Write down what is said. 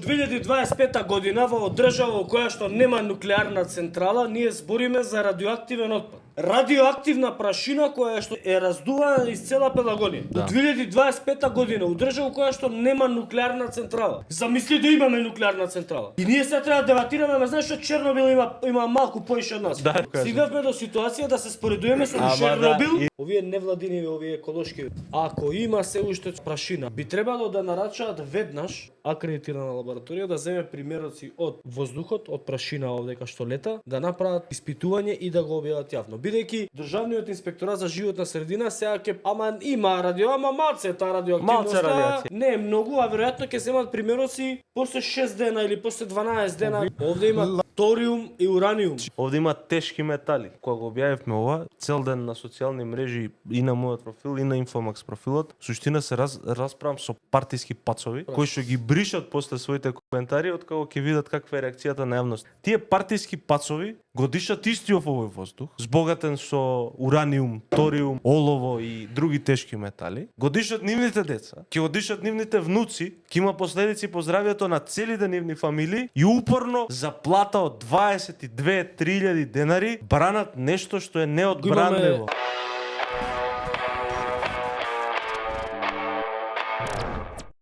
2025 година во држава во која што нема нуклеарна централа, ние збориме за радиоактивен отпад. Радиоактивна прашина која што е раздувана из цела Пелагонија. До 2025 година у држава која што нема нуклеарна централа. Замисли да имаме нуклеарна централа. И ние се треба да дебатираме, ама знаеш што Чернобил има малку поише од нас. Стигавме до ситуација да се споредуваме со Чернобил. Овие невладини, овие еколошки, ако има се уште прашина, би требало да нарачаат веднаш акредитирана лабораторија да земе примероци од воздухот, од прашина овдека што лета, да направат испитување и да го објават јавно. Бидејќи Државниот инспекторат за животна средина сега ќе има ама малце таа радиоактивност. Не е многу, а веројатно ќе земат примероци после 6 дена или после 12 дена. Овде има ториум и ураниум. Овде има тешки метали. Кога го објавивме ова, цел ден на социјални мрежи и на мојот профил и на Инфомакс профилот, суштина се расправам со партиски пацови кои што ги бришат после своите коментари откако ќе видат каква е реакцијата на јавност. Тие партиски пацови го дишат истиот овој воздух, збогатен со ураниум, ториум, олово и други тешки метали. Го дишат нивните деца, ќе го дишат нивните внуци, ќе има последици по здравјето на целите нивни фамилии и упорно за плата од 22-3000 денари бранат нешто што е неодбранливо.